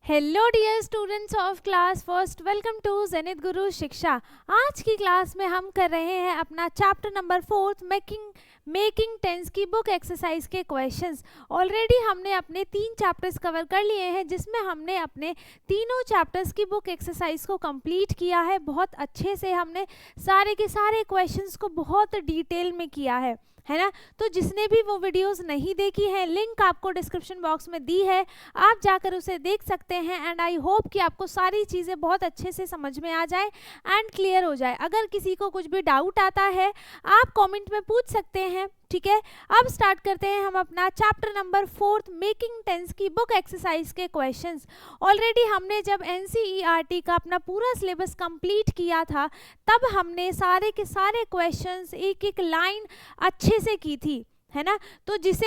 Hello dear students of class first, welcome to Zenith Guru Shiksha. आज की class में हम कर रहे हैं अपना चैप्टर नंबर 4 मेकिंग टेंस की बुक एक्सरसाइज के क्वेश्चंस। ऑलरेडी हमने अपने 3 चैप्टर्स कवर कर लिए हैं, जिसमें हमने अपने तीनों चैप्टर्स की बुक एक्सरसाइज को कंप्लीट किया है। बहुत अच्छे से हमने सारे के सारे क्वेश्चंस को बहुत डिटेल में किया है ना। तो जिसने भी वो वीडियोस नहीं देखी है, लिंक आपको डिस्क्रिप्शन बॉक्स में दी है, आप जाकर उसे देख सकते हैं। एंड आई होप कि आपको सारी चीज़ें बहुत अच्छे से समझ में आ जाए एंड क्लियर हो जाए। अगर किसी को कुछ भी डाउट आता है आप कमेंट में पूछ सकते हैं, ठीक है। अब स्टार्ट करते हैं हम अपना चैप्टर नंबर 4 मेकिंग टेंस की बुक एक्सरसाइज के क्वेश्चंस। ऑलरेडी हमने जब NCERT का अपना पूरा सिलेबस कंप्लीट किया था, तब हमने सारे के सारे क्वेश्चंस एक एक लाइन अच्छे से की थी, है ना। तो जिस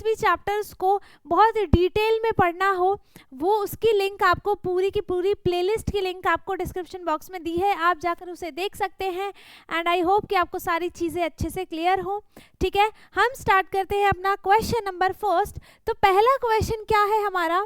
भी चैप्टर्स को बहुत डिटेल में पढ़ना हो, वो उसकी लिंक आपको पूरी की पूरी प्लेलिस्ट की लिंक आपको डिस्क्रिप्शन बॉक्स में दी है, आप जाकर उसे देख सकते हैं। एंड आई होप कि आपको सारी चीज़ें अच्छे से क्लियर हो, ठीक है। हम स्टार्ट करते हैं अपना क्वेश्चन नंबर 1। तो पहला क्वेश्चन क्या है हमारा?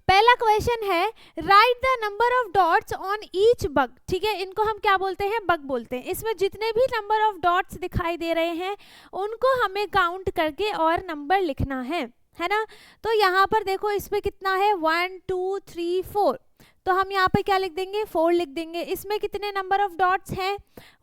पहला क्वेश्चन है right the number of dots on each bug, ठीक है। इनको हम क्या बोलते हैं? बग बोलते हैं। इसमें जितने भी नंबर ऑफ डॉट्स दिखाई दे रहे हैं उनको हमें काउंट करके और नंबर लिखना है ना। तो यहाँ पर देखो, इसमें कितना है? 1 2 3 4। तो हम यहाँ पे क्या लिख देंगे? 4 लिख देंगे। इसमें कितने नंबर ऑफ डॉट्स हैं?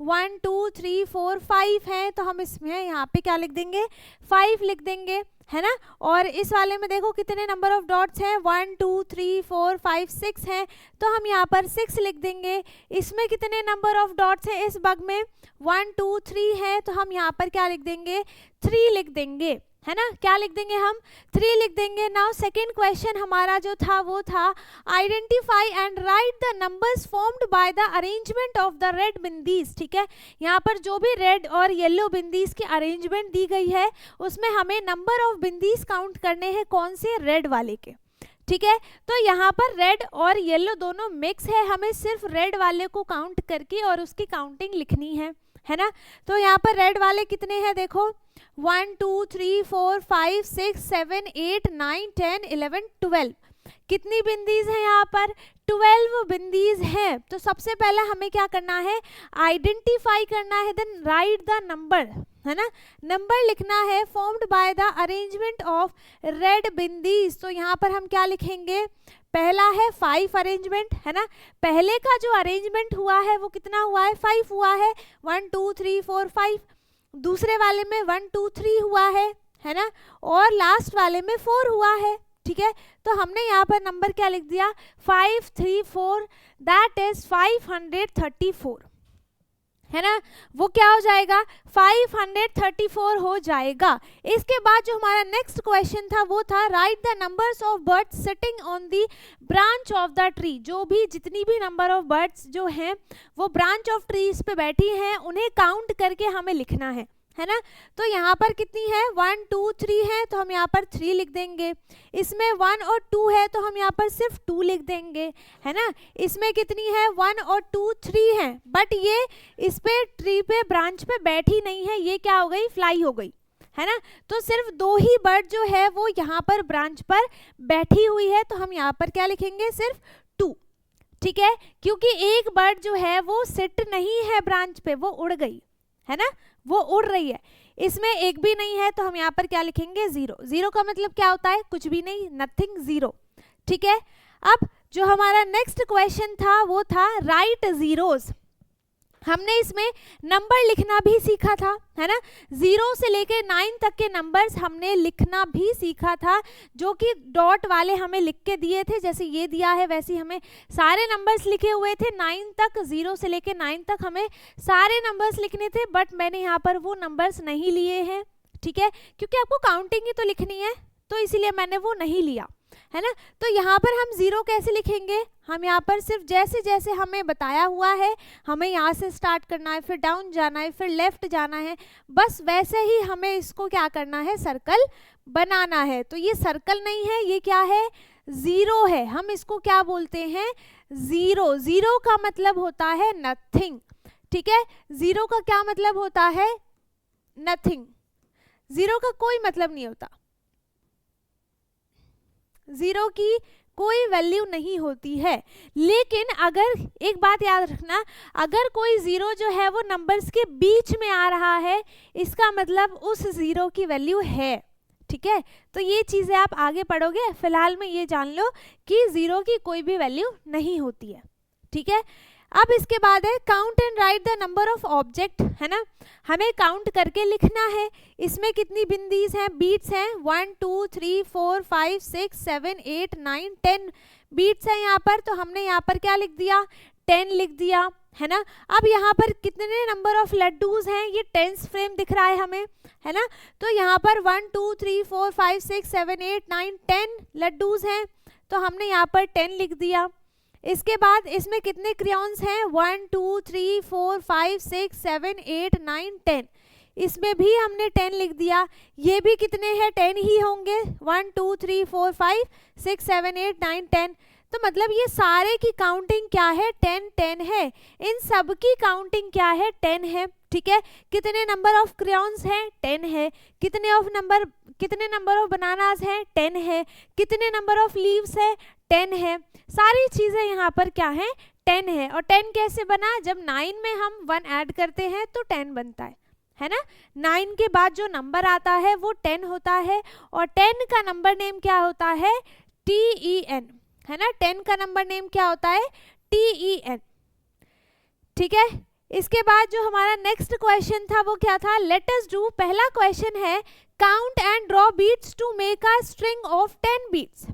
1 2 3 4 5 हैं, तो हम इसमें यहाँ पे क्या लिख देंगे? 5 लिख देंगे, है ना। और इस वाले में देखो कितने नंबर ऑफ डॉट्स हैं? 1 2 3 4 5 6 हैं, तो हम यहाँ पर 6 लिख देंगे। इसमें कितने नंबर ऑफ डॉट्स हैं इस बग में? 1 2 3 है, तो हम यहाँ पर क्या लिख देंगे? 3 लिख देंगे, है ना। क्या लिख देंगे हम? 3 लिख देंगे। नाउ सेकेंड क्वेश्चन हमारा जो था वो था identify and right the numbers formed by the arrangement of the red bindis, ठीक है। यहाँ पर जो भी रेड और येलो बिंदीज की अरेंजमेंट दी गई है, उसमें हमें नंबर ऑफ बिंदीज काउंट करने हैं। कौन से? रेड वाले के, ठीक है। तो यहाँ पर रेड और येलो दोनों मिक्स है, हमें सिर्फ रेड वाले को काउंट करके और उसकी काउंटिंग लिखनी है ना। तो यहाँ पर रेड वाले कितने हैं? देखो 1 2 3 4 5 6 7 8 9 10 11 12। कितनी बिंदीज हैं यहाँ पर? 12 बिंदीज हैं। तो सबसे पहला हमें क्या करना है? आइडेंटिफाई करना है, देन राइट द नंबर, है ना। नंबर लिखना है formed by the arrangement of red bindis. तो यहाँ पर हम क्या लिखेंगे? पहला है 5 अरेंजमेंट, है ना। पहले का जो अरेंजमेंट हुआ है वो कितना हुआ है? 5 हुआ है, 1 2 3 4 5। दूसरे वाले में 1 2 3 हुआ है ना। और लास्ट वाले में 4 हुआ है, ठीक है। तो हमने यहाँ पर नंबर क्या लिख दिया? 5 3 4, दैट इज 534, है ना। वो क्या हो जाएगा? 534 हो जाएगा। इसके बाद जो हमारा नेक्स्ट क्वेश्चन था वो था right the numbers of birds sitting on the branch of the tree. जो भी जितनी भी नंबर ऑफ बर्ड्स जो हैं वो ब्रांच ऑफ ट्रीज पे बैठी हैं, उन्हें काउंट करके हमें लिखना है ना। तो यहाँ पर कितनी है? 1 2 3 है, तो हम यहाँ पर 3 लिख देंगे। इसमें 1 और 2 है, तो हम यहाँ पर सिर्फ 2 लिख देंगे, है ना। इसमें कितनी है? 1 और 2 3 है, बट ये इस पे ट्री पे ब्रांच पे बैठी नहीं है, ये क्या हो गई? फ्लाई हो गई, है ना। तो सिर्फ 2 ही बर्ड जो है वो यहाँ पर ब्रांच पर बैठी हुई है, तो हम यहाँ पर क्या लिखेंगे? सिर्फ 2, ठीक है। क्योंकि एक बर्ड जो है वो सिट नहीं है ब्रांच पे, वो उड़ गई, है ना, वो उड़ रही है। इसमें एक भी नहीं है, तो हम यहाँ पर क्या लिखेंगे? 0। 0 का मतलब क्या होता है? कुछ भी नहीं, नथिंग, 0, ठीक है। अब जो हमारा नेक्स्ट क्वेश्चन था वो था राइट जीरोस। हमने इसमें नंबर लिखना भी सीखा था, है ना। 0 से लेके 9 तक के नंबर्स हमने लिखना भी सीखा था, जो कि डॉट वाले हमें लिख के दिए थे। जैसे ये दिया है वैसे हमें सारे नंबर्स लिखे हुए थे 9 तक। 0 से लेके 9 तक हमें सारे नंबर्स लिखने थे, बट मैंने यहाँ पर वो नंबर्स नहीं लिए हैं, ठीक है। क्योंकि आपको काउंटिंग ही तो लिखनी है, तो इसीलिए मैंने वो नहीं लिया, है ना। तो यहाँ पर हम 0 कैसे लिखेंगे? हम यहाँ पर सिर्फ जैसे जैसे हमें बताया हुआ है, हमें यहाँ से स्टार्ट करना है, फिर डाउन जाना है, फिर लेफ्ट जाना है, बस वैसे ही हमें इसको क्या करना है? सर्कल बनाना है। तो ये सर्कल नहीं है, ये क्या है? 0 है। हम इसको क्या बोलते हैं? 0। 0 का मतलब होता है नथिंग, ठीक है। 0 का क्या मतलब होता है? नथिंग। 0 का कोई मतलब नहीं होता। 0 की कोई वैल्यू नहीं होती है। लेकिन अगर एक बात याद रखना, अगर कोई ज़ीरो जो है वो नंबर्स के बीच में आ रहा है, इसका मतलब उस ज़ीरो की वैल्यू है। ठीक है, तो ये चीज़ें आप आगे पढ़ोगे, फिलहाल में ये जान लो कि ज़ीरो की कोई भी वैल्यू नहीं होती है। ठीक है, अब इसके बाद है count and right the number of object, है ना, हमें काउंट करके लिखना है। इसमें कितनी बिंदीज हैं, बीट्स हैं, 1 2 3 4 5 6 7 8 9 10 बीट्स हैं यहाँ पर। तो हमने यहाँ पर क्या लिख दिया, 10 लिख दिया, है ना। अब यहाँ पर कितने नंबर ऑफ लड्डूज हैं, ये टेंस फ्रेम दिख रहा है हमें, है ना। तो यहाँ पर 1 2 3 4 5 6 7 8 9 10 लड्डूज हैं, तो हमने यहाँ पर 10 लिख दिया। इसके बाद इसमें कितने क्रेयॉन्स हैं, 1 2 3 4 5 6 7 8 9 10, इसमें भी हमने 10 लिख दिया। ये भी कितने हैं, 10 ही होंगे, 1 2 3 4 5 6 7 8 9 10। तो मतलब ये सारे की काउंटिंग क्या है, 10 10 है। इन सब की काउंटिंग क्या है, 10 है। ठीक है, कितने नंबर ऑफ क्रेयॉन्स हैं, 10 है। कितने नंबर ऑफ बनानास हैं, 10 है। कितने नंबर ऑफ लीव्स है, 10 है। सारी चीजें यहाँ पर क्या है, 10 है। और 10 कैसे बना, जब 9 में हम 1 ऐड करते हैं तो 10 बनता है ना। 9 के बाद जो नंबर आता है वो 10 होता है, और 10 का नंबर नेम क्या होता है, TEN, है ना। 10 का नंबर नेम क्या होता है, TEN। ठीक है, इसके बाद जो हमारा नेक्स्ट क्वेश्चन था वो क्या था, लेट अस डू। पहला क्वेश्चन है count and draw beats to make a string of 10 beats,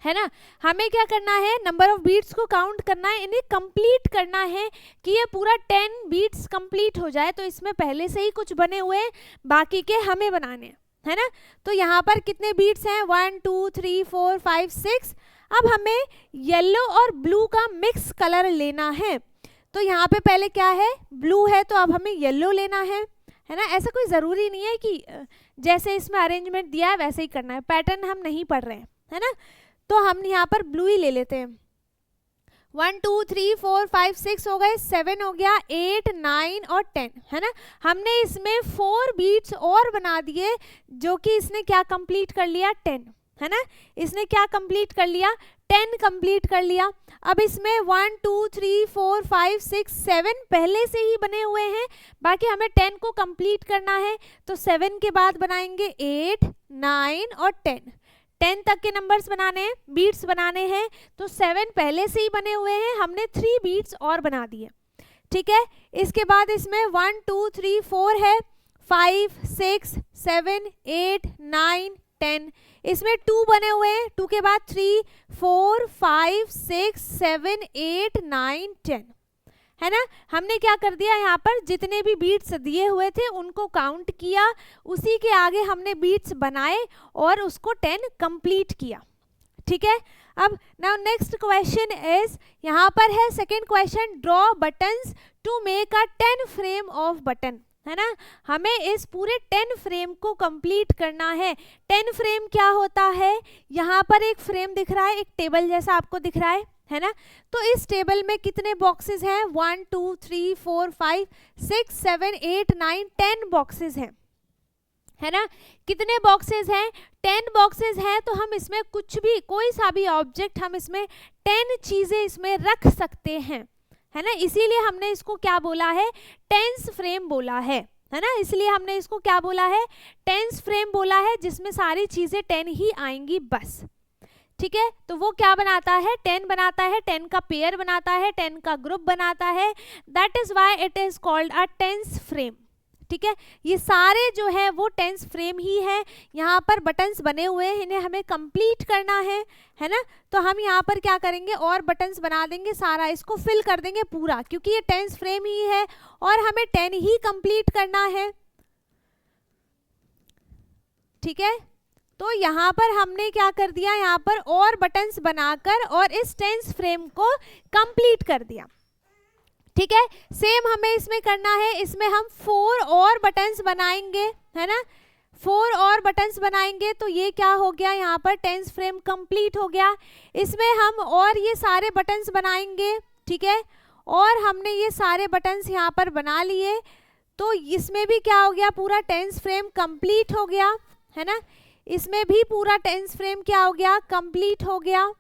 है ना। हमें क्या करना है, नंबर ऑफ बीट्स को काउंट करना है, इन्हें कंप्लीट करना है कि ये पूरा 10 बीट्स कंप्लीट हो जाए। तो इसमें पहले से ही कुछ बने हुए हैं, बाकी के हमें बनाने, है ना। तो यहाँ पर कितने बीट्स हैं, 1 2 3 4 5 6। अब हमें येलो और ब्लू का मिक्स कलर लेना है। तो यहाँ पे पहले क्या है, ब्लू है, तो अब हमें येलो लेना है ना। ऐसा कोई ज़रूरी नहीं है कि जैसे इसमें अरेंजमेंट दिया है वैसे ही करना है, पैटर्न हम नहीं पढ़ रहे हैं, है ना। तो हम यहाँ पर ब्लू ही ले लेते हैं। 1 2 3 4 5 6 हो गए, 7 हो गया, 8 9 और 10, है ना। हमने इसमें 4 बीट्स और बना दिए, जो कि इसने क्या कंप्लीट कर लिया, 10, है ना। इसने क्या कंप्लीट कर लिया, 10 कंप्लीट कर लिया। अब इसमें 1 2 3 4 5 6 7 पहले से ही बने हुए हैं, बाकी हमें 10 को कंप्लीट करना है। तो 7 के बाद बनाएंगे 8 9 और 10 तक के नंबर्स बनाने हैं, बीट्स बनाने हैं। तो 7 पहले से ही बने हुए हैं, हमने 3 बीट्स और बना दिए। ठीक है, इसके बाद इसमें 1 2 3 4 है, 5 6 7 8 9 10, इसमें 2 बने हुए हैं, 2 के बाद 3 4 5 6 7 8 9 10, है ना। हमने क्या कर दिया, यहाँ पर जितने भी बीट्स दिए हुए थे उनको काउंट किया, उसी के आगे हमने बीट्स बनाए और उसको 10 कंप्लीट किया। ठीक है, अब नाउ नेक्स्ट क्वेश्चन इज, यहाँ पर है second question, draw buttons to make a 10 frame of button, है ना। हमें इस पूरे 10 फ्रेम को कंप्लीट करना है। 10 फ्रेम क्या होता है, यहाँ पर एक फ्रेम दिख रहा है, एक टेबल जैसा आपको दिख रहा है ना। तो इस टेबल में कितने बॉक्सेस हैं, 1 2 3 4 5 6 7 8 9 10 बॉक्सेस हैं, है ना। कितने बॉक्सेस हैं, 10 बॉक्सेस हैं। तो हम इसमें कुछ भी, कोई सा भी ऑब्जेक्ट, हम इसमें 10 चीजें इसमें रख सकते हैं, है ना। इसीलिए हमने इसको क्या बोला है, टेंस फ्रेम बोला है ना। इसलिए हमने इसको क्या बोला है, टेंस फ्रेम बोला है, जिसमें सारी चीजें 10 ही आएंगी बस। ठीक है, तो वो क्या बनाता है, 10 बनाता है, 10 का पेयर बनाता है, 10 का ग्रुप बनाता है। That is why it is called a tens frame. ठीक है, ये सारे जो है वो टेंस फ्रेम ही है। यहाँ पर बटन्स बने हुए हैं, इन्हें हमें कंप्लीट करना है ना। तो हम यहाँ पर क्या करेंगे, और बटन्स बना देंगे, सारा इसको फिल कर देंगे पूरा, क्योंकि ये टेंस फ्रेम ही है और हमें 10 ही कंप्लीट करना है। ठीक है, तो यहाँ पर हमने क्या कर दिया, यहाँ पर और बटन्स बनाकर और इस टेंस फ्रेम को कंप्लीट कर दिया। ठीक है, सेम हमें इसमें करना है, इसमें हम 4 और बटन्स बनाएंगे, है ना। 4 और बटन्स बनाएंगे, तो ये क्या हो गया, यहाँ पर टेंस फ्रेम कंप्लीट हो गया। इसमें हम और ये सारे बटन्स बनाएंगे, ठीक है, और हमने ये सारे बटन्स यहाँ पर बना लिए। तो इसमें भी क्या हो गया, पूरा टेंस फ्रेम कंप्लीट हो गया, है ना। इसमें भी पूरा टेंस फ्रेम क्या हो गया, कंप्लीट हो गया।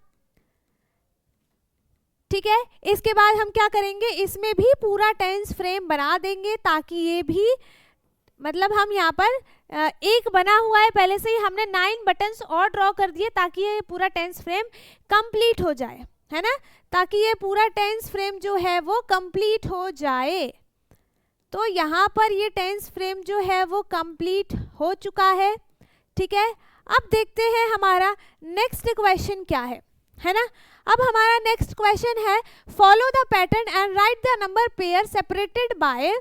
ठीक है। इसके बाद हम क्या करेंगे, इसमें भी पूरा टेंस फ्रेम बना देंगे ताकि ये भी मतलब हम यहाँ पर एक बना हुआ है पहले से ही, हमने 9 बटन्स और ड्रॉ कर दिए ताकि ये पूरा टेंस फ्रेम कंप्लीट हो जाए, है ना, ताकि ये पूरा टेंस फ्रेम जो है वो कंप्लीट हो जाए। तो यहाँ पर ये टेंस फ्रेम जो है वो कंप्लीट हो चुका है, ठीक है। अब देखते हैं हमारा नेक्स्ट क्वेश्चन क्या है ना। अब हमारा नेक्स्ट क्वेश्चन है follow the pattern and right the number pair separated by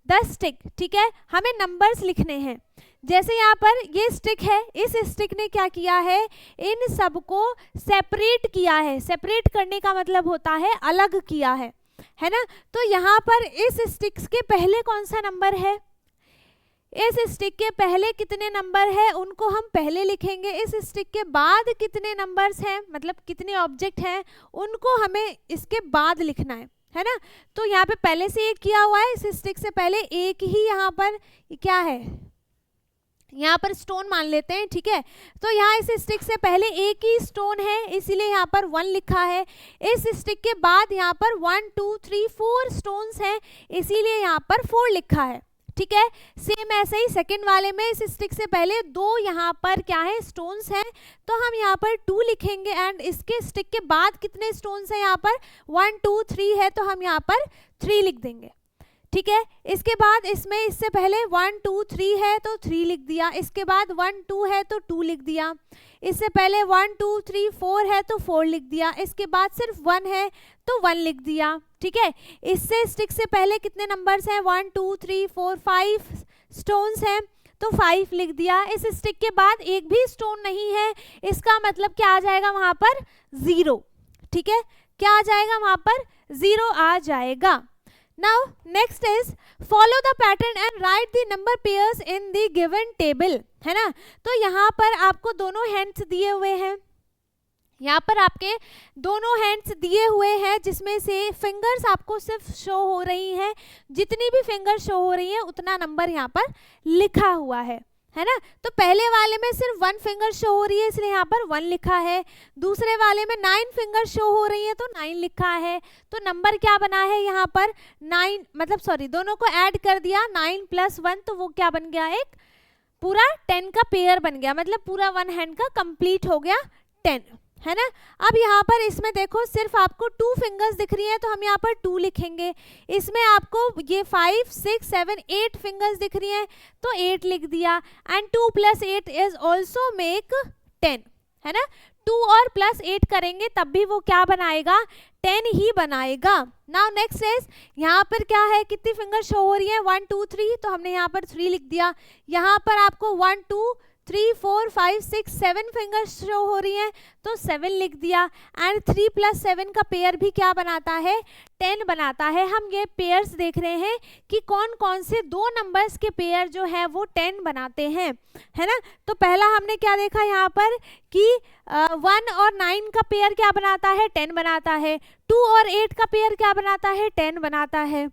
the stick, ठीक है। हमें नंबर्स लिखने हैं। जैसे यहाँ पर ये स्टिक है, इस स्टिक ने क्या किया है, इन सबको सेपरेट किया है। सेपरेट करने का मतलब होता है अलग किया है ना। तो यहाँ पर इस स्टिक्स के पहले कौन सा नंबर है, इस स्टिक के पहले कितने नंबर है उनको हम पहले लिखेंगे। इस स्टिक के बाद कितने नंबर्स हैं, मतलब कितने ऑब्जेक्ट हैं, उनको हमें इसके बाद लिखना है ना। तो यहाँ पे पहले से एक किया हुआ है, इस स्टिक से पहले एक ही यहाँ पर क्या है, यहाँ पर स्टोन मान लेते हैं, ठीक है। तो यहाँ इस स्टिक से पहले एक ही स्टोन है, इसीलिए यहाँ पर 1 लिखा है। इस स्टिक के बाद यहाँ पर 1 2 3 4 स्टोन्स हैं, इसीलिए यहाँ पर 4 लिखा है, ठीक है। सेम ऐसे ही सेकंड वाले में इस स्टिक से पहले 2 यहाँ पर क्या है, स्टोन्स हैं, तो हम यहाँ पर 2 लिखेंगे। एंड इसके स्टिक के बाद कितने स्टोन्स हैं, यहाँ पर 1 2 3 है, तो हम यहाँ पर 3 लिख देंगे, ठीक है। इसके बाद इसमें इससे पहले 1 2 3 है तो 3 लिख दिया, इसके बाद 1 2 है तो 2 लिख दिया, इससे पहले 1 2 3 4 है तो 4 लिख दिया, इसके बाद सिर्फ 1 है तो 1 लिख दिया, ठीक है। इससे स्टिक से पहले कितने नंबर्स हैं, 1 2 3 4 5 स्टोन्स हैं तो 5 लिख दिया। इस स्टिक के बाद एक भी स्टोन नहीं है, इसका मतलब क्या आ जाएगा वहां पर 0, ठीक है। क्या आ जाएगा वहां पर 0 आ जाएगा। Now next is follow the pattern and write the number pairs in the given table, है ना। तो यहाँ पर आपको दोनों हैंड्स दिए हुए हैं, यहाँ पर आपके दोनों हैंड्स दिए हुए हैं, जिसमें से फिंगर्स आपको सिर्फ शो हो रही हैं। जितनी भी फिंगर्स शो हो रही हैं उतना नंबर यहाँ पर लिखा हुआ है ना। तो पहले वाले में सिर्फ 1 फिंगर शो हो रही है, इसलिए यहाँ पर 1 लिखा है। दूसरे वाले में 9 फिंगर शो हो रही है तो 9 लिखा है। तो नंबर क्या बना है यहाँ पर 9, मतलब सॉरी दोनों को ऐड कर दिया, 9 + 1, तो वो क्या बन गया, एक पूरा 10 का पेयर बन गया, मतलब पूरा 1 हैंड का कंप्लीट हो गया 10, है ना। अब यहाँ पर इसमें देखो सिर्फ आपको 2 फिंगर्स दिख रही हैं, तो हम यहाँ पर 2 लिखेंगे। इसमें आपको ये 5 6 7 8 फिंगर्स दिख रही हैं तो 8 लिख दिया। एंड 2 + 8 इज ऑल्सो मेक 10, है ना। 2 और +8 करेंगे तब भी वो क्या बनाएगा, 10 ही बनाएगा। नाउ नेक्स्ट इज यहाँ पर क्या है, कितनी फिंगर शो हो रही है, 1 2 3, तो हमने यहाँ पर 3 लिख दिया। यहाँ पर आपको 1 2 3 4 5 6 7 फिंगर्स शो हो रही हैं तो 7 लिख दिया। एंड 3 + 7 का पेयर भी क्या बनाता है, 10 बनाता है। हम ये पेयर्स देख रहे हैं कि कौन कौन से 2 नंबर्स के पेयर जो है वो 10 बनाते हैं, है ना। तो पहला हमने क्या देखा यहाँ पर कि 1 और 9 का पेयर क्या बनाता है, 10 बनाता है। 2 और 8 का पेयर क्या बनाता है, 10 बनाता है,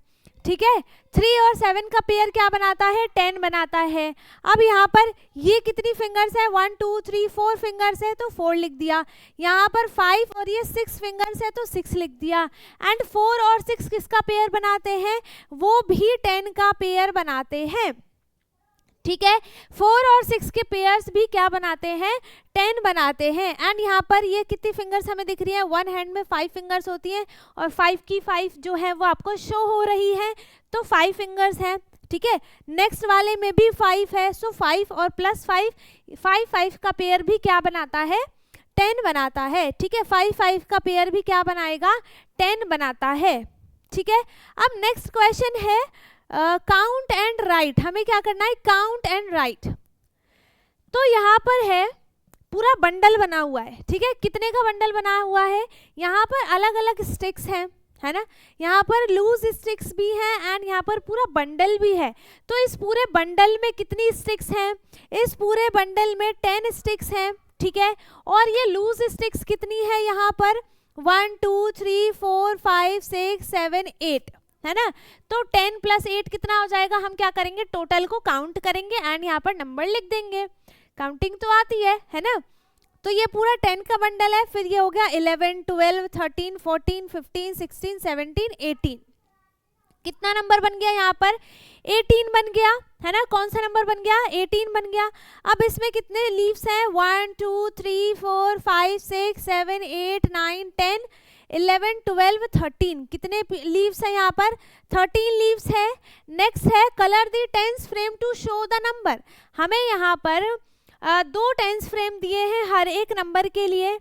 ठीक है। 3 और 7 का पेयर क्या बनाता है, 10 बनाता है। अब यहाँ पर ये कितनी फिंगर्स है, 1 2 3 4 फिंगर्स है तो 4 लिख दिया। यहाँ पर 5 और ये 6 फिंगर्स है तो 6 लिख दिया। एंड 4 और 6 किसका पेयर बनाते हैं, वो भी 10 का पेयर बनाते हैं, ठीक है। 4 और 6 के पेयर्स भी क्या बनाते हैं, 10 बनाते हैं। एंड यहाँ पर ये कितनी फिंगर्स हमें दिख रही है, 1 हैंड में 5 फिंगर्स होती हैं और 5 की 5 जो है वो आपको शो हो रही है, तो 5 फिंगर्स हैं, ठीक है। नेक्स्ट वाले में भी 5 है, सो 5 और +5 5 का पेयर भी क्या बनाता है, 10 बनाता है, ठीक है। 5 का पेयर भी क्या बनाएगा, 10 बनाता है, ठीक है। अब नेक्स्ट क्वेश्चन है काउंट एंड राइट। हमें क्या करना है, काउंट एंड राइट। तो यहाँ पर है पूरा बंडल बना हुआ है, ठीक है। कितने का बंडल बना हुआ है, यहाँ पर अलग अलग स्टिक्स हैं, है ना। यहाँ पर लूज स्टिक्स भी हैं एंड यहाँ पर पूरा बंडल भी है। तो इस पूरे बंडल में कितनी स्टिक्स हैं, इस पूरे बंडल में 10 स्टिक्स हैं, ठीक है। और ये लूज स्टिक्स कितनी है, यहाँ पर 1 2 3 4 5 6 7 8, है ना। तो 10 + 8 कितना हो जाएगा, हम क्या करेंगे, टोटल को काउंट करेंगे एंड यहाँ पर नंबर लिख देंगे। काउंटिंग तो आती है ना। तो ये पूरा 10 का बंडल है, फिर ये हो गया 11, 12, 13, 14, 15, 16, 17, 18। कितना नंबर बन गया यहाँ पर? 18 बन गया, है ना। कौन सा नंबर बन गया? 18 बन गया। अब इसमें कितने लीव्स हैं? 1, 2, 3, 4, 5, 6, 7, 8, 9, 10, 11, 12, 13। कितने लीव्स हैं यहाँ पर? 13 लीव्स है। नेक्स्ट है colour the tens frame to show the number. हमें यहाँ पर दो टेंस फ्रेम दिए हैं हर एक नंबर के लिए।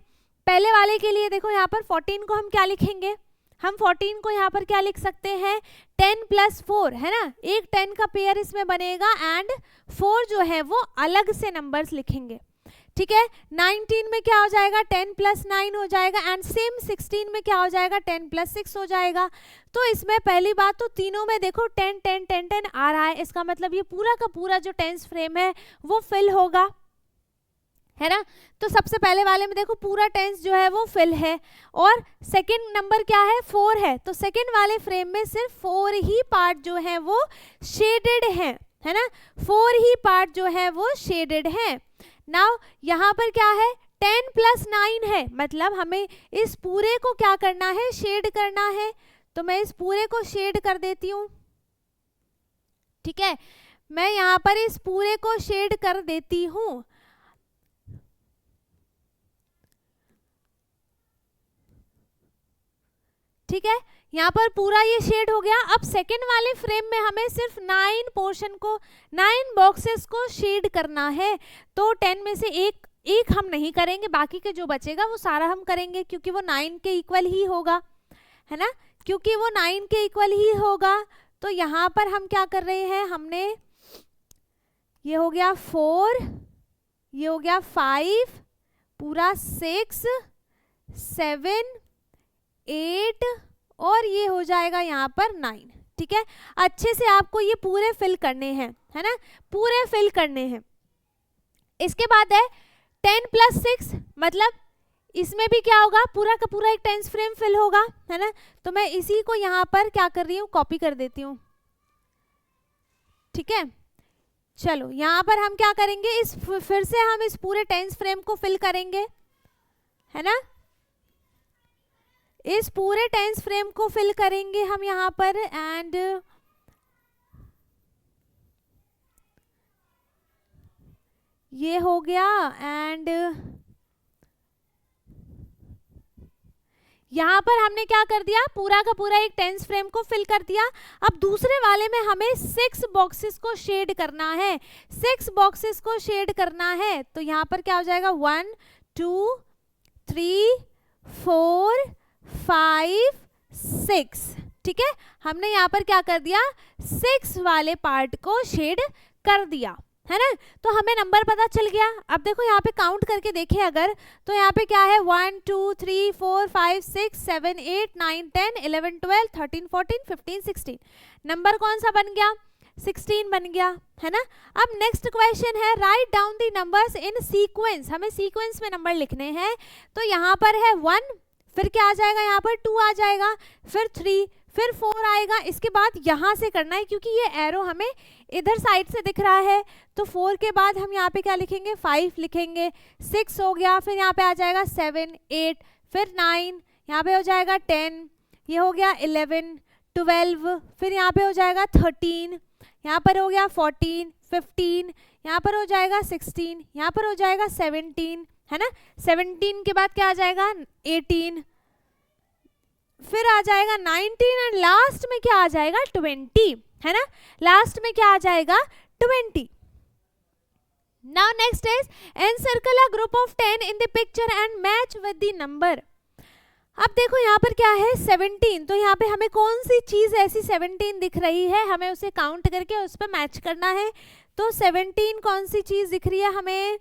पहले वाले के लिए देखो यहाँ पर 14 को हम क्या लिखेंगे? हम 14 को यहाँ पर क्या लिख सकते हैं? 10 + 4, है ना। एक 10 का पेयर इसमें बनेगा एंड 4 जो है वो अलग से नंबर्स लिखेंगे, ठीक है। 19 में क्या हो जाएगा? 10 + 9 हो जाएगा एंड सेम 16 में क्या हो जाएगा? 10 + 6 हो जाएगा। तो इसमें पहली बात तो तीनों में देखो 10 10 10 10 आ रहा है, इसका मतलब ये पूरा का पूरा जो टेंस फ्रेम है वो फिल होगा, है ना। तो सबसे पहले वाले में देखो पूरा टेंस जो है वो फिल है। और सेकंड नंबर क्या है? 4 है। तो सेकंड वाले फ्रेम में सिर्फ 4 ही पार्ट जो है वो शेडेड हैं, है ना। 4 ही पार्ट जो है वो शेडेड हैं। नाउ यहाँ पर क्या है? 10 + 9 है, मतलब हमें इस पूरे को क्या करना है? शेड करना है। तो मैं इस पूरे को शेड कर देती हूँ, ठीक है। मैं यहाँ पर इस पूरे को शेड कर देती हूँ, ठीक है। यहाँ पर पूरा ये शेड हो गया। अब सेकंड वाले फ्रेम में हमें सिर्फ 9 पोर्शन को, 9 बॉक्सेस को शेड करना है। तो 10 में से एक हम नहीं करेंगे, बाकी के जो बचेगा वो सारा हम करेंगे, क्योंकि वो 9 के इक्वल ही होगा, है ना। क्योंकि वो 9 के इक्वल ही होगा। तो यहाँ पर हम क्या कर रहे हैं? हमने ये हो गया 4, ये हो गया 5, पूरा 6, 7, 8 और ये हो जाएगा यहाँ पर 9, ठीक है। अच्छे से आपको ये पूरे फिल करने हैं, है ना, पूरे फिल करने हैं। इसके बाद है 10 + 6, मतलब इसमें भी क्या होगा? पूरा का पूरा एक टेंस फ्रेम फिल होगा, है ना। तो मैं इसी को यहाँ पर क्या कर रही हूँ? कॉपी कर देती हूँ, ठीक है। चलो यहाँ पर हम क्या करेंगे? इस फिर से हम इस पूरे टेंस फ्रेम को फिल करेंगे, है ना। इस पूरे टेंस फ्रेम को फिल करेंगे हम यहाँ पर एंड ये हो गया। एंड यहाँ पर हमने क्या कर दिया? पूरा का पूरा एक टेंस फ्रेम को फिल कर दिया। अब दूसरे वाले में हमें 6 बॉक्सेस को शेड करना है, 6 बॉक्सेस को शेड करना है। तो यहाँ पर क्या हो जाएगा? 1 2 3 4 5 6, ठीक है। हमने यहाँ पर क्या कर दिया? 6 वाले पार्ट को शेड कर दिया, है ना। तो हमें नंबर पता चल गया। अब देखो यहाँ पे काउंट करके देखें अगर, तो यहाँ पे क्या है? 1 2 3 4 5 6 7 8 9 10 11 12 13 14 15 16। नंबर कौन सा बन गया? 16 बन गया, है ना। अब नेक्स्ट क्वेश्चन है write down the numbers in sequence. हमें सीक्वेंस में नंबर लिखने हैं। तो यहाँ पर है 1, फिर क्या आ जाएगा? यहाँ पर 2 आ जाएगा, फिर 3, फिर 4 आएगा। इसके बाद यहाँ से करना है, क्योंकि ये एरो हमें इधर साइड से दिख रहा है। तो 4 के बाद हम यहाँ पे क्या लिखेंगे? 5 लिखेंगे। 6 हो गया, फिर यहाँ पे आ जाएगा 7 8, फिर 9, यहाँ पे हो जाएगा 10, ये हो गया 11 12, फिर यहाँ पे हो जाएगा 13, यहाँ पर हो गया 14 15, यहाँ पर हो जाएगा 16, यहाँ पर हो जाएगा 17, है ना। 17 के बाद क्या आ जाएगा? 18, फिर आ जाएगा 19 एंड लास्ट में क्या आ जाएगा? 20, है ना। लास्ट में क्या आ जाएगा? 20। Now next is encircle a group of 10 in the picture and match with the number. अब देखो यहाँ पर क्या है? 17। तो यहाँ पे हमें कौन सी चीज ऐसी 17 दिख रही है? हमें उसे काउंट करके उस पर मैच करना है। तो 17 कौन सी चीज दिख रही है हमें?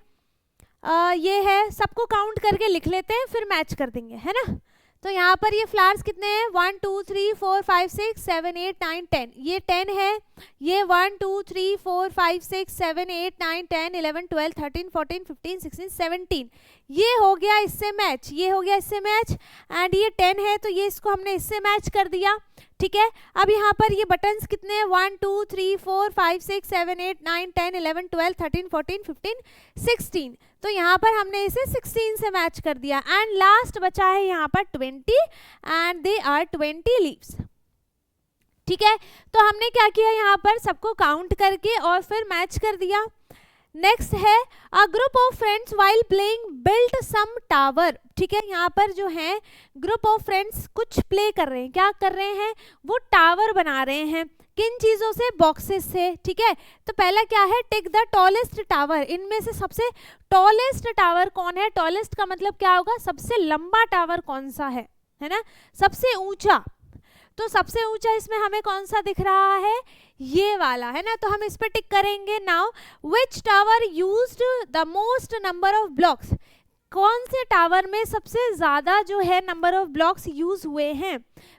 ये है, सबको काउंट करके लिख लेते हैं, फिर मैच कर देंगे, है ना। तो यहाँ पर ये फ्लावर्स कितने हैं? 1 2 3 4 5 6 7 8 9 10, ये 10 है। ये 1 2 3 4 5 6 7 8 9 10 11 12 13 14 15 16 17, ये हो गया इससे मैच, ये हो गया इससे मैच। एंड ये 10 है, तो ये इसको हमने इससे मैच कर दिया, ठीक है। अब यहाँ पर ये बटन्स कितने हैं? 1 2 3 4 5 6 7 8 9 10 11 12 13 14 15 16। तो यहाँ पर हमने इसे 16 से मैच कर दिया एंड लास्ट बचा है यहाँ पर 20 एंड दे आर 20 लीव्स। ठीक है, तो हमने क्या किया यहाँ पर सबको काउंट करके और फिर मैच कर दिया। नेक्स्ट है a group of friends while playing built some tower. ठीक है, यहाँ पर जो है ग्रुप ऑफ फ्रेंड्स कुछ प्ले कर रहे हैं, क्या कर रहे हैं, वो टावर बना रहे हैं। किन चीजों से, बॉक्सेस से। ठीक है, तो पहला क्या है, टेक द टॉलेस्ट टावर। इनमें से सबसे टॉलेस्ट टावर कौन है, टॉलेस्ट का मतलब क्या होगा, सबसे लंबा टावर कौन सा है ना, सबसे ऊंचा। तो सबसे ऊंचा इसमें हमें कौन सा दिख रहा है, ये वाला है ना, तो हम इस पे टिक करेंगे। Now which tower used the most number of blocks, कौन से टावर में सबसे ज्यादा जो है नंबर ऑफ ब्लॉक्स यूज हुए हैं।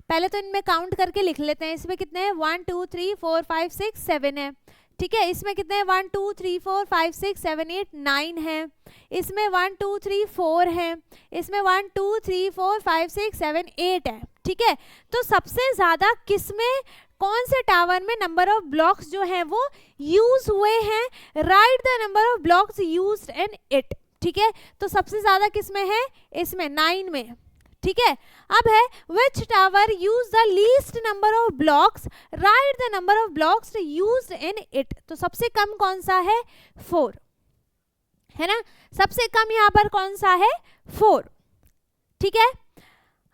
पहले तो इनमें काउंट करके लिख लेते हैं, इसमें कितने हैं, 1 2 3 4 5 6 7 है। ठीक है, इसमें कितने हैं, 1 2 3 4 5 6 7 8 9 है। इसमें 1 2 3 4 है, इसमें 1 2 3 4 5 6 7 8 है। ठीक है, तो सबसे ज्यादा किसमें, कौन से टावर में नंबर ऑफ ब्लॉक्स जो है वो यूज हुए हैं, right the number of blocks used in it. ठीक है, तो सबसे ज्यादा किसमें है, इसमें 9 में। ठीक है, अब है which tower use the least number of blocks, right the number of blocks used in it. तो सबसे कम कौन सा है, 4 है ना, सबसे कम यहाँ पर कौन सा है, 4। ठीक है,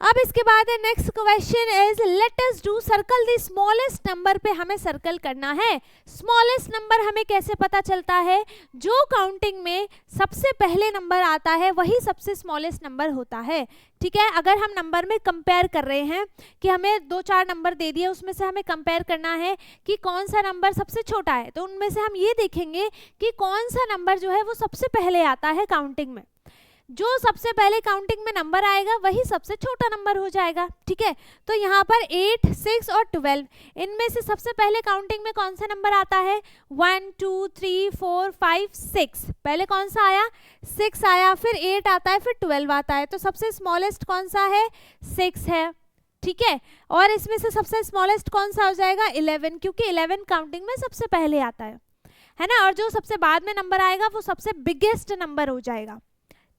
अब इसके बाद next question is let us do circle the smallest number पे हमें सर्कल करना है। स्मॉलेस्ट नंबर हमें कैसे पता चलता है, जो काउंटिंग में सबसे पहले नंबर आता है वही सबसे स्मॉलेस्ट नंबर होता है। ठीक है, अगर हम नंबर में कंपेयर कर रहे हैं कि हमें 2-4 नंबर दे दिए, उसमें से हमें कंपेयर करना है कि कौन सा नंबर सबसे छोटा है, तो उनमें से हम ये देखेंगे कि कौन सा नंबर जो है वो सबसे पहले आता है काउंटिंग में। जो सबसे पहले काउंटिंग में नंबर आएगा वही सबसे छोटा नंबर हो जाएगा। ठीक है, तो यहाँ पर 8, 6 और 12, इनमें से सबसे पहले काउंटिंग में कौन सा नंबर आता है, 1 2 3 4 5 6, पहले कौन सा आया, 6 आया, फिर 8 आता है, फिर 12 आता है, तो सबसे स्मॉलेस्ट कौन सा है, 6 है। ठीक है, और इसमें से सबसे स्मॉलेस्ट कौन सा हो जाएगा, 11, क्योंकि 11 काउंटिंग में सबसे पहले आता है ना, और जो सबसे बाद में नंबर आएगा वो सबसे बिगेस्ट नंबर हो जाएगा।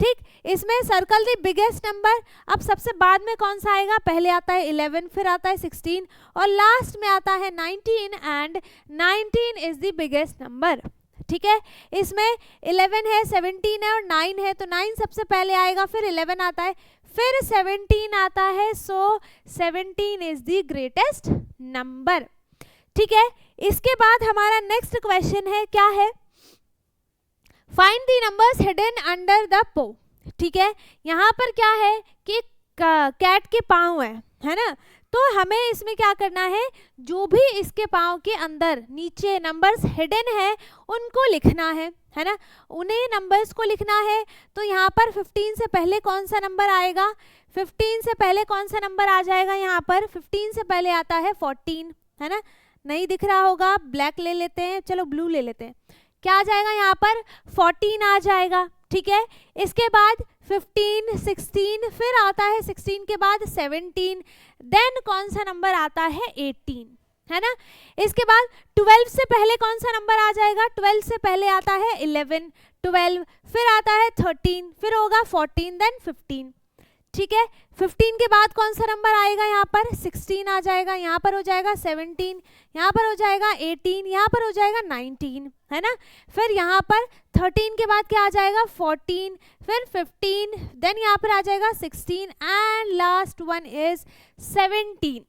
ठीक, इसमें सर्कल द बिगेस्ट नंबर। अब सबसे बाद में कौन सा आएगा, पहले आता है 11, फिर आता है 16 और लास्ट में आता है 19 and 19 is the biggest number. ठीक है, इसमें 11 है, 17 है और 9 है, तो 9 सबसे पहले आएगा, फिर 11 आता है, फिर 17 आता है, सो 17 इज द ग्रेटेस्ट नंबर। ठीक है, इसके बाद हमारा नेक्स्ट क्वेश्चन है, क्या है, find the numbers hidden under the पो। ठीक है, यहाँ पर क्या है कि कैट के पाँव है ना, तो हमें इसमें क्या करना है, जो भी इसके पाँव के अंदर नीचे नंबर्स हिडन है उनको लिखना है ना, उन्हें नंबर्स को लिखना है। तो यहाँ पर 15 से पहले कौन सा नंबर आएगा, 15 से पहले कौन सा नंबर आ जाएगा, यहाँ पर 15 से पहले आता है 14 है ना, नहीं दिख रहा होगा, ब्लैक ले लेते हैं, चलो ब्लू ले लेते हैं, क्या आ जाएगा यहाँ पर 14 आ जाएगा। ठीक है, इसके बाद 15, 16, फिर आता है 16 के बाद 17, देन कौन सा नंबर आता है 18 है ना। इसके बाद 12 से पहले कौन सा नंबर आ जाएगा, 12 से पहले आता है 11, 12, फिर आता है 13, फिर होगा 14, देन 15। ठीक है, 15 के बाद कौन सा नंबर आएगा, यहाँ पर 16 आ जाएगा, यहाँ पर हो जाएगा 17, यहाँ पर हो जाएगा 18, यहाँ पर हो जाएगा 19 है ना, फिर यहाँ पर 13 के बाद क्या आ जाएगा 14, फिर 15, देन यहाँ पर आ जाएगा 16 एंड लास्ट वन इज 17।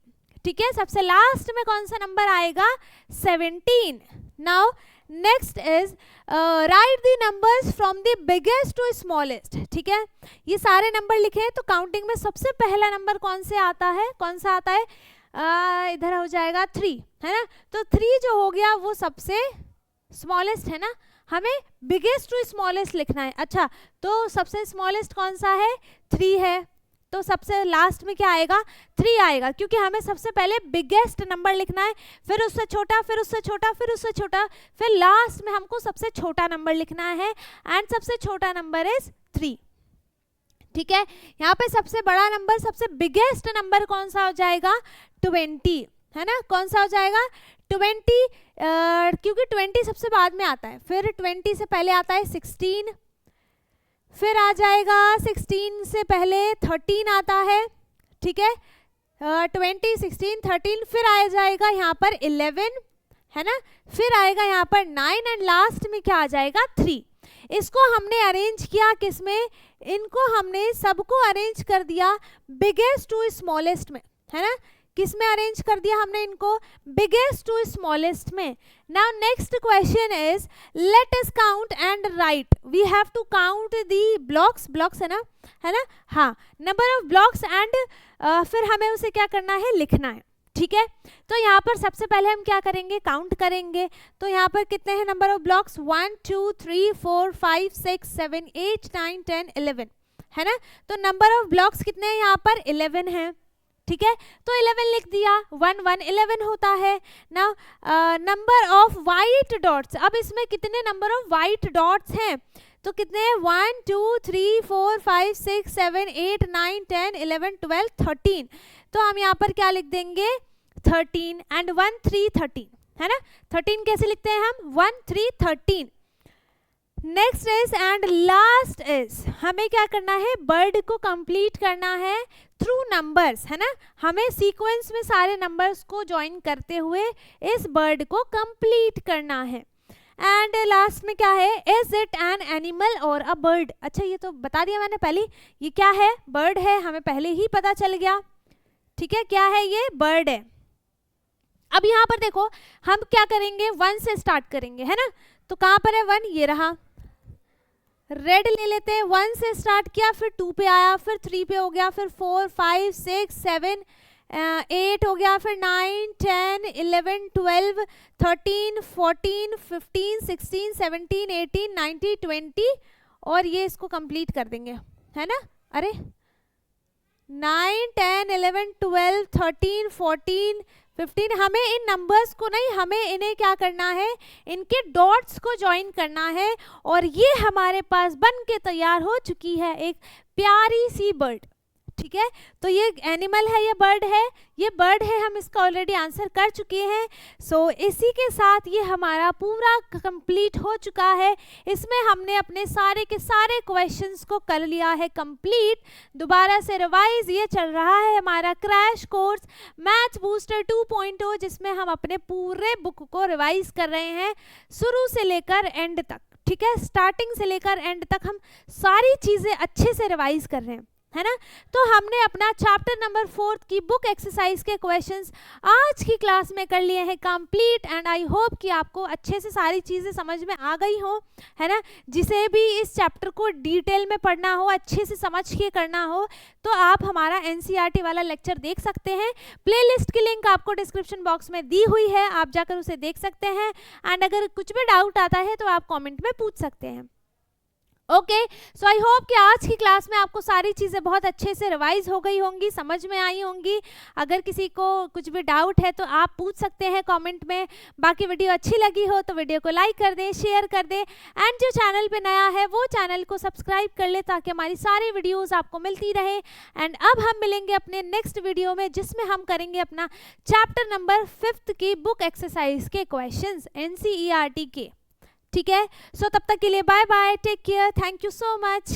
ठीक है, सबसे लास्ट में कौन सा नंबर आएगा 17। Now next is write the numbers from the biggest to smallest. ठीक है, ये सारे नंबर लिखे हैं, तो काउंटिंग में सबसे पहला नंबर कौन से आता है, कौन सा आता है, इधर हो जाएगा 3 है ना, तो 3 जो हो गया वो सबसे स्मॉलेस्ट है ना, हमें बिगेस्ट टू स्मॉलेस्ट लिखना है। अच्छा, तो सबसे स्मॉलेस्ट कौन सा है 3 है, तो सबसे लास्ट में क्या आएगा 3 आएगा, क्योंकि हमें सबसे पहले बिगेस्ट नंबर लिखना है, फिर उससे छोटा, फिर उससे छोटा, फिर उससे छोटा, फिर लास्ट में हमको सबसे छोटा नंबर लिखना है एंड सबसे छोटा नंबर इज 3। ठीक है, यहाँ पे सबसे बड़ा नंबर, सबसे बिगेस्ट नंबर कौन सा हो जाएगा 20 है ना, कौन सा हो जाएगा 20, क्योंकि 20 सबसे बाद में आता है, फिर 20 से पहले आता है 16, फिर आ जाएगा 16 से पहले 13 आता है, ठीक है, 20, 16, 13, फिर आ जाएगा यहाँ पर 11, है ना, फिर आएगा यहाँ पर 9 एंड लास्ट में क्या आ जाएगा 3। इसको हमने अरेंज किया किसमें, इनको हमने सबको अरेंज कर दिया बिगेस्ट टू स्मॉलेस्ट में, है ना, किसमें अरेंज कर दिया हमने इनको, बिगेस्ट टू स्मॉलेस्ट में। Now next question is let us count and write, we have to count the blocks, blocks है ना, हाँ, नंबर ऑफ ब्लॉक्स एंड फिर हमें उसे क्या करना है, लिखना है, ठीक है। तो यहाँ पर सबसे पहले हम क्या करेंगे, काउंट करेंगे। तो यहाँ पर कितने हैं नंबर ऑफ ब्लॉक्स, 1 2 3 4 5 6 7 8 9 10 11, है ना। तो नंबर ऑफ ब्लॉक्स कितने हैं यहाँ पर, 11 हैं, ठीक है। तो 11 लिख दिया, 1 1 11 होता है। Now number of white dots, अब इसमें कितने नंबर ऑफ वाइट डॉट्स हैं, तो कितने हैं, 1 2 3 4 5 6 7 8 9 10 11 12 13। तो हम यहाँ पर क्या लिख देंगे, 13 एंड 1 3 13, है ना। 13 कैसे लिखते हैं हम, 1 3 13। Next is and last is, हमें क्या करना है, बर्ड को कंप्लीट करना है थ्रू नंबर्स, है ना, हमें सीक्वेंस में सारे नंबर्स को ज्वाइन करते हुए इस बर्ड को कंप्लीट करना है। एंड लास्ट में क्या है, इज इट एन एनिमल और अ बर्ड, अच्छा ये तो बता दिया मैंने पहले, ये क्या है, बर्ड है, हमें पहले ही पता चल गया, ठीक है, क्या है ये, बर्ड है। अब यहाँ पर देखो हम क्या करेंगे, 1 से स्टार्ट करेंगे, है ना, तो कहाँ पर है 1, ये रहा, रेड ले लेते हैं, 1 से स्टार्ट किया, फिर 2 पे आया, फिर 3 पे हो गया, फिर 4 5 6 7 8 हो गया, फिर 9 10 11 12 13 14 15 16 17 18 19 20 और ये इसको कंप्लीट कर देंगे, है ना। अरे 9 10 11 12 13 14 15, हमें इन नंबर्स को नहीं, हमें इन्हें क्या करना है, इनके डॉट्स को ज्वाइन करना है और ये हमारे पास बन के तैयार हो चुकी है एक प्यारी सी बर्ड, ठीक है। तो ये एनिमल है, ये बर्ड है, ये बर्ड है, हम इसका ऑलरेडी आंसर कर चुके हैं। सो इसी के साथ ये हमारा पूरा कंप्लीट हो चुका है। इसमें हमने अपने सारे के सारे क्वेश्चंस को कर लिया है कंप्लीट। दोबारा से रिवाइज, ये चल रहा है हमारा क्रैश कोर्स मैथ बूस्टर 2.0, जिसमें हम अपने पूरे बुक को रिवाइज कर रहे हैं शुरू से लेकर एंड तक, ठीक है, स्टार्टिंग से लेकर एंड तक हम सारी चीज़ें अच्छे से रिवाइज कर रहे हैं, है ना। तो हमने अपना चैप्टर नंबर 4 की बुक एक्सरसाइज के क्वेश्चंस आज की क्लास में कर लिए हैं कंप्लीट एंड आई होप कि आपको अच्छे से सारी चीज़ें समझ में आ गई हो, है ना। जिसे भी इस चैप्टर को डिटेल में पढ़ना हो, अच्छे से समझ के करना हो, तो आप हमारा NCERT वाला लेक्चर देख सकते हैं। प्लेलिस्ट की लिंक आपको डिस्क्रिप्शन बॉक्स में दी हुई है, आप जाकर उसे देख सकते हैं। एंड अगर कुछ भी डाउट आता है तो आप कॉमेंट में पूछ सकते हैं। ओके, सो आई होप कि आज की क्लास में आपको सारी चीज़ें बहुत अच्छे से रिवाइज हो गई होंगी, समझ में आई होंगी। अगर किसी को कुछ भी डाउट है तो आप पूछ सकते हैं कमेंट में। बाकी वीडियो अच्छी लगी हो तो वीडियो को लाइक कर दें, शेयर कर दें एंड जो चैनल पे नया है वो चैनल को सब्सक्राइब कर ले ताकि हमारी सारी वीडियोज़ आपको मिलती रहे। एंड अब हम मिलेंगे अपने नेक्स्ट वीडियो में, जिसमें हम करेंगे अपना चैप्टर नंबर 5 की बुक एक्सरसाइज के क्वेश्चंस NCERT के, ठीक है। सो तब तक के लिए bye bye, take care, thank you so much.